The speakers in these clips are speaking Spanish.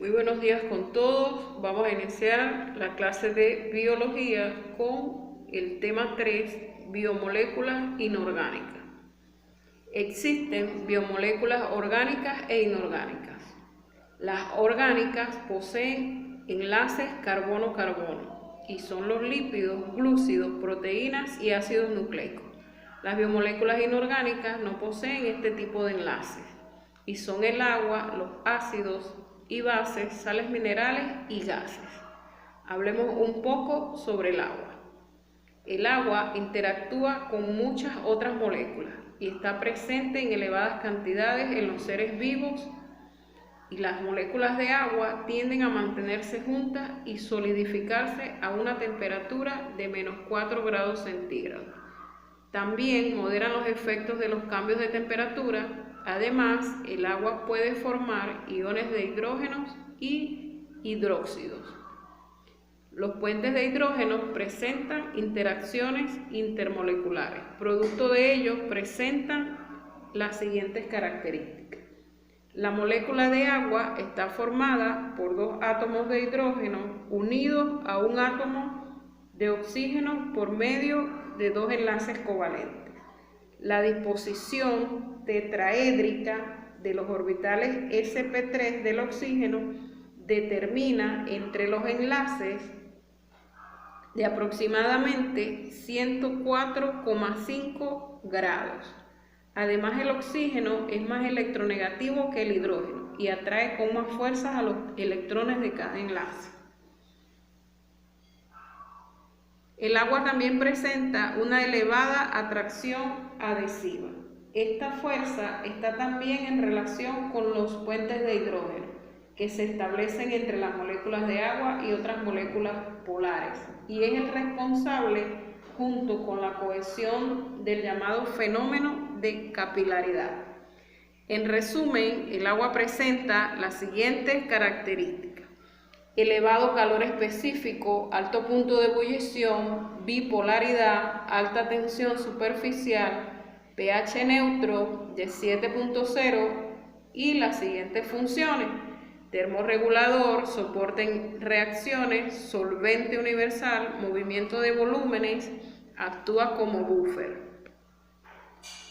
Muy buenos días con todos. Vamos a iniciar la clase de biología con el tema 3, biomoléculas inorgánicas. Existen biomoléculas orgánicas e inorgánicas. Las orgánicas poseen enlaces carbono-carbono y son los lípidos, glúcidos, proteínas y ácidos nucleicos. Las biomoléculas inorgánicas no poseen este tipo de enlaces y son el agua, los ácidos y bases, sales minerales y gases. Hablemos un poco sobre el agua. El agua interactúa con muchas otras moléculas y está presente en elevadas cantidades en los seres vivos, y las moléculas de agua tienden a mantenerse juntas y solidificarse a una temperatura de -4 grados centígrados. También moderan los efectos de los cambios de temperatura. Además, el agua puede formar iones de hidrógenos y hidróxidos. Los puentes de hidrógeno presentan interacciones intermoleculares. Producto de ellos presentan las siguientes características. La molécula de agua está formada por dos átomos de hidrógeno unidos a un átomo de oxígeno por medio de dos enlaces covalentes. La disposición tetraédrica de los orbitales sp3 del oxígeno determina entre los enlaces de aproximadamente 104,5 grados. Además, el oxígeno es más electronegativo que el hidrógeno y atrae con más fuerzas a los electrones de cada enlace. El agua también presenta una elevada atracción adhesiva. Esta fuerza está también en relación con los puentes de hidrógeno que se establecen entre las moléculas de agua y otras moléculas polares, y es el responsable, junto con la cohesión, del llamado fenómeno de capilaridad. En resumen, el agua presenta las siguientes características: elevado calor específico, alto punto de ebullición, bipolaridad, alta tensión superficial, pH neutro de 7.0 y las siguientes funciones: termorregulador, soporte en reacciones, solvente universal, movimiento de volúmenes, actúa como buffer.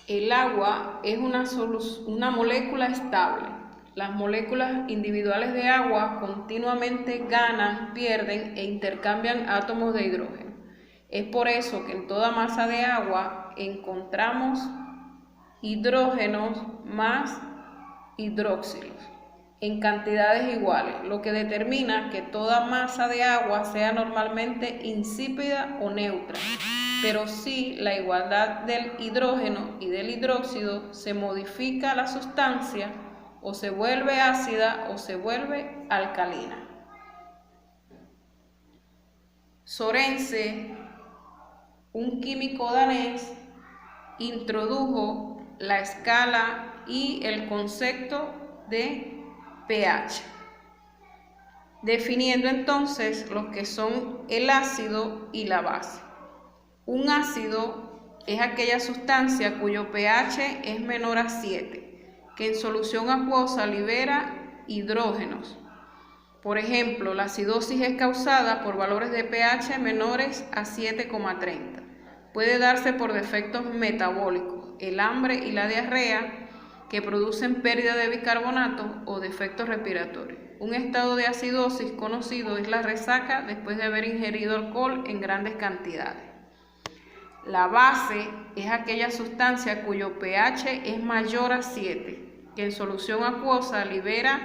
El agua es una molécula estable. Las moléculas individuales de agua continuamente ganan, pierden e intercambian átomos de hidrógeno. Es por eso que en toda masa de agua encontramos hidrógenos más hidróxilos en cantidades iguales, lo que determina que toda masa de agua sea normalmente insípida o neutra, pero si la igualdad del hidrógeno y del hidróxido se modifica la sustancia, o se vuelve ácida o se vuelve alcalina. Sorensen, un químico danés, introdujo la escala y el concepto de pH, definiendo entonces lo que son el ácido y la base. Un ácido es aquella sustancia cuyo pH es menor a 7, que en solución acuosa libera hidrógenos. Por ejemplo, la acidosis es causada por valores de pH menores a 7,30. Puede darse por defectos metabólicos, el hambre y la diarrea, que producen pérdida de bicarbonato, o defectos respiratorios. Un estado de acidosis conocido es la resaca después de haber ingerido alcohol en grandes cantidades. La base es aquella sustancia cuyo pH es mayor a 7, que en solución acuosa libera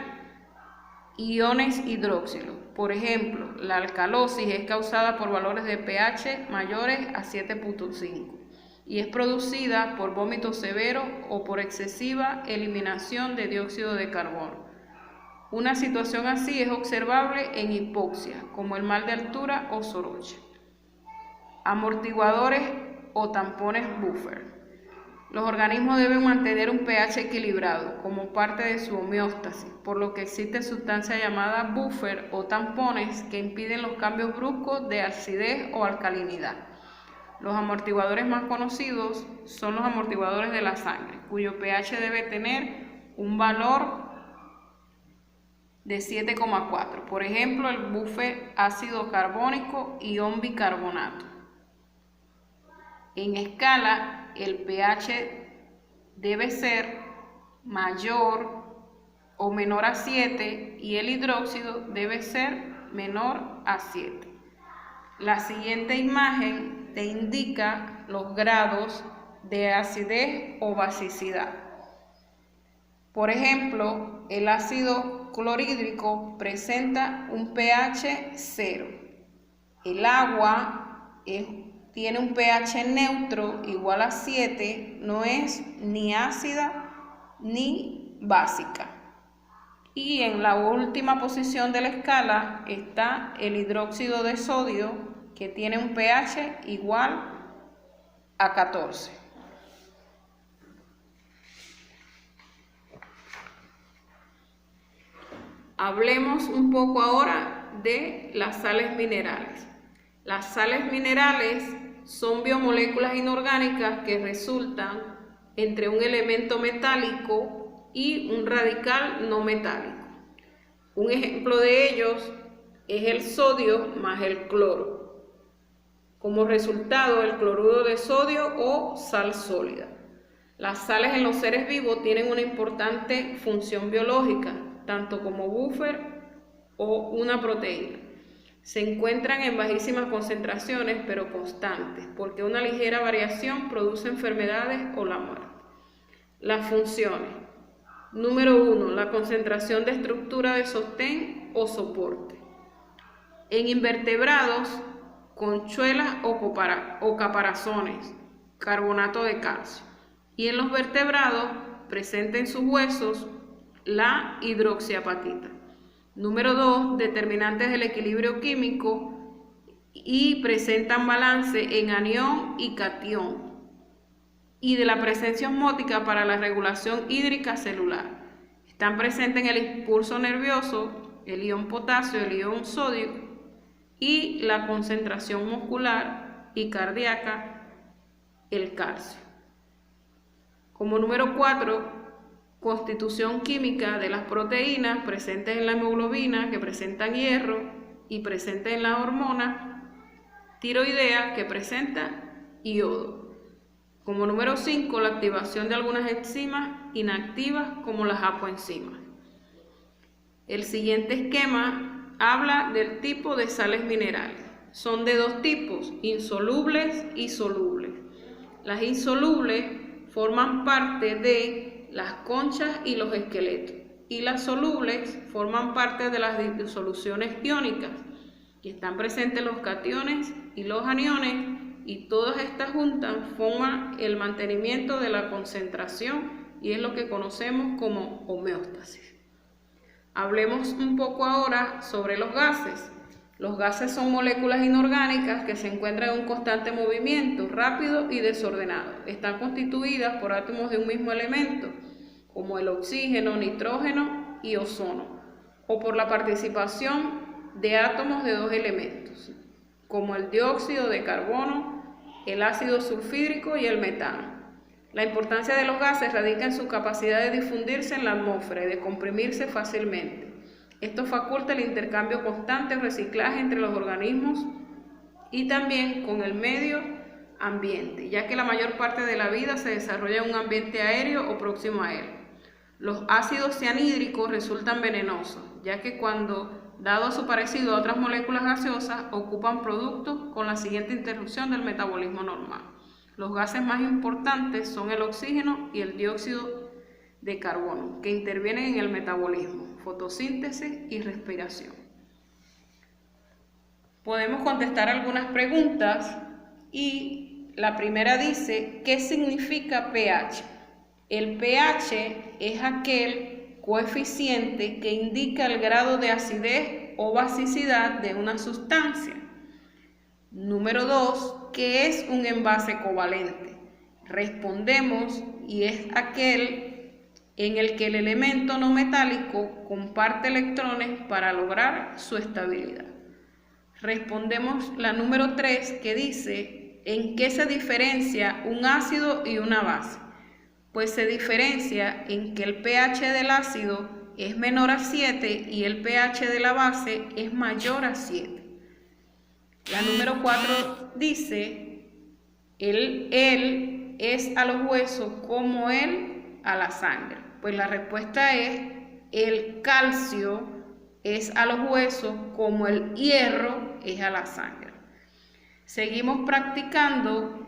iones hidróxilos. Por ejemplo, la alcalosis es causada por valores de pH mayores a 7.5 y es producida por vómito severo o por excesiva eliminación de dióxido de carbono. Una situación así es observable en hipoxia, como el mal de altura o soroche. Amortiguadores o tampones buffer. Los organismos deben mantener un pH equilibrado como parte de su homeostasis, por lo que existe sustancia llamada buffer o tampones que impiden los cambios bruscos de acidez o alcalinidad. Los amortiguadores más conocidos son los amortiguadores de la sangre, cuyo pH debe tener un valor de 7,4. Por ejemplo, el buffer ácido carbónico ion bicarbonato. En escala, el pH debe ser mayor o menor a 7 y el hidróxido debe ser menor a 7. La siguiente imagen te indica los grados de acidez o basicidad. Por ejemplo, el ácido clorhídrico presenta un pH 0. El agua tiene un pH neutro igual a 7, no es ni ácida ni básica. Y en la última posición de la escala está el hidróxido de sodio, que tiene un pH igual a 14. Hablemos un poco ahora de las sales minerales. Las sales minerales son biomoléculas inorgánicas que resultan entre un elemento metálico y un radical no metálico. Un ejemplo de ellos es el sodio más el cloro. Como resultado, el cloruro de sodio o sal sólida. Las sales en los seres vivos tienen una importante función biológica, tanto como buffer o una proteína. Se encuentran en bajísimas concentraciones, pero constantes, porque una ligera variación produce enfermedades o la muerte. Las funciones. Número 1. La concentración de estructura de sostén o soporte. En invertebrados, conchuelas o caparazones, carbonato de calcio. Y en los vertebrados, presenta en sus huesos la hidroxiapatita. Número 2. Determinantes del equilibrio químico y presentan balance en anión y catión. Y de la presencia osmótica para la regulación hídrica celular. Están presentes en el impulso nervioso, el ion potasio, el ion sodio y la concentración muscular y cardíaca, el calcio. Como número 4, constitución química de las proteínas presentes en la hemoglobina que presentan hierro y presentes en la hormona tiroidea que presenta iodo. Como número 5, la activación de algunas enzimas inactivas como las apoenzimas. El siguiente esquema habla del tipo de sales minerales. Son de dos tipos, insolubles y solubles. Las insolubles forman parte de las conchas y los esqueletos, y las solubles forman parte de las disoluciones iónicas, y están presentes los cationes y los aniones, y todas estas juntas forman el mantenimiento de la concentración, y es lo que conocemos como homeostasis. Hablemos un poco ahora sobre los gases. Los gases son moléculas inorgánicas que se encuentran en un constante movimiento, rápido y desordenado. Están constituidas por átomos de un mismo elemento, como el oxígeno, nitrógeno y ozono, o por la participación de átomos de dos elementos, como el dióxido de carbono, el ácido sulfídrico y el metano. La importancia de los gases radica en su capacidad de difundirse en la atmósfera y de comprimirse fácilmente. Esto faculta el intercambio constante o reciclaje entre los organismos y también con el medio ambiente, ya que la mayor parte de la vida se desarrolla en un ambiente aéreo o próximo a él. Los ácidos cianhídricos resultan venenosos, ya que cuando, dado su parecido a otras moléculas gaseosas, ocupan productos con la siguiente interrupción del metabolismo normal. Los gases más importantes son el oxígeno y el dióxido de carbono, que intervienen en el metabolismo, fotosíntesis y respiración. Podemos contestar algunas preguntas y la primera dice, ¿qué significa pH? El pH es aquel coeficiente que indica el grado de acidez o basicidad de una sustancia. Número 2, ¿qué es un envase covalente? Respondemos, y es aquel en el que el elemento no metálico comparte electrones para lograr su estabilidad. Respondemos la número 3, que dice, ¿en qué se diferencia un ácido y una base? Pues se diferencia en que el pH del ácido es menor a 7 y el pH de la base es mayor a 7. La número 4 dice, él es a los huesos como él a la sangre. Pues la respuesta es, el calcio es a los huesos como el hierro es a la sangre. Seguimos practicando,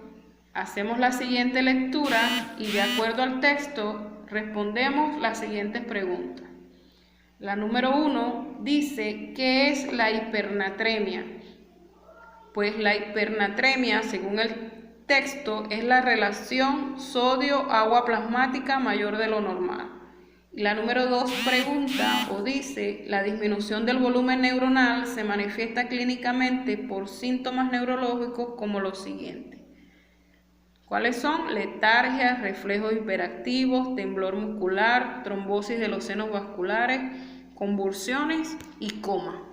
hacemos la siguiente lectura y de acuerdo al texto respondemos las siguientes preguntas. La número 1 dice, ¿qué es la hipernatremia? Pues la hipernatremia, según el texto, es la relación sodio-agua plasmática mayor de lo normal. La número 2 pregunta o dice, la disminución del volumen neuronal se manifiesta clínicamente por síntomas neurológicos como los siguientes. ¿Cuáles son? Letargia, reflejos hiperactivos, temblor muscular, trombosis de los senos vasculares, convulsiones y coma.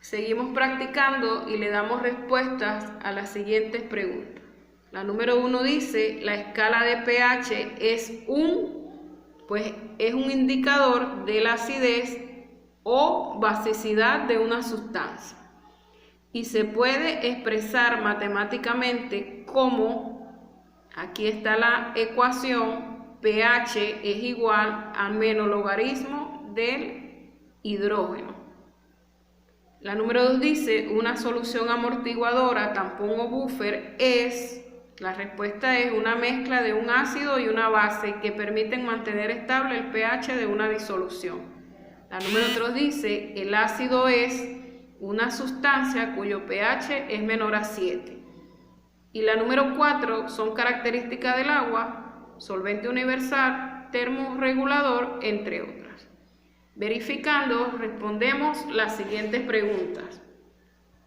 Seguimos practicando y le damos respuestas a las siguientes preguntas. La número 1 dice, la escala de pH es un indicador de la acidez o basicidad de una sustancia y se puede expresar matemáticamente como, aquí está la ecuación, pH es igual a menos logaritmo del hidrógeno. La número 2 dice, una solución amortiguadora, tampón o buffer es, la respuesta es una mezcla de un ácido y una base que permiten mantener estable el pH de una disolución. La número 3 dice, el ácido es una sustancia cuyo pH es menor a 7. Y la número 4 son características del agua, solvente universal, termorregulador, entre otras. Verificando, respondemos las siguientes preguntas.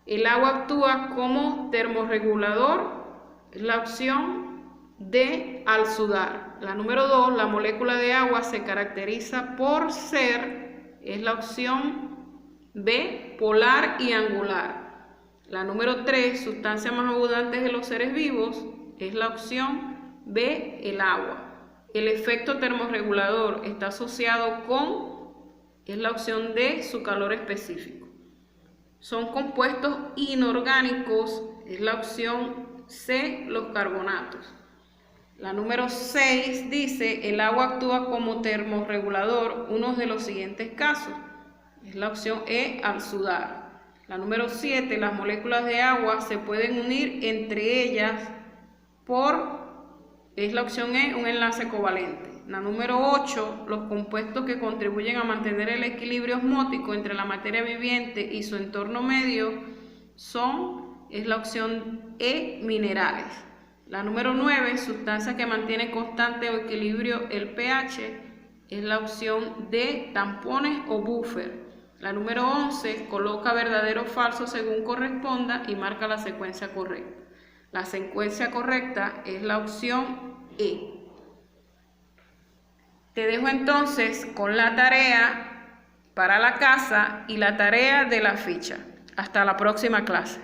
El agua actúa como termorregulador, es la opción D al sudar. La número 2, la molécula de agua se caracteriza por ser, es la opción B, polar y angular. La número 3, sustancias más abundantes de los seres vivos, es la opción B, el agua. El efecto termorregulador está asociado con, es la opción D, su calor específico. Son compuestos inorgánicos, es la opción C, los carbonatos. La número 6 dice, el agua actúa como termorregulador, uno de los siguientes casos, es la opción E, al sudar. La número 7, las moléculas de agua se pueden unir entre ellas es la opción E, un enlace covalente. La número 8, los compuestos que contribuyen a mantener el equilibrio osmótico entre la materia viviente y su entorno medio es la opción E, minerales. La número 9, sustancia que mantiene constante o equilibrio el pH, es la opción D, tampones o buffer. La número 11, coloca verdadero o falso según corresponda y marca la secuencia correcta. La secuencia correcta es la opción E. Te dejo entonces con la tarea para la casa y la tarea de la ficha. Hasta la próxima clase.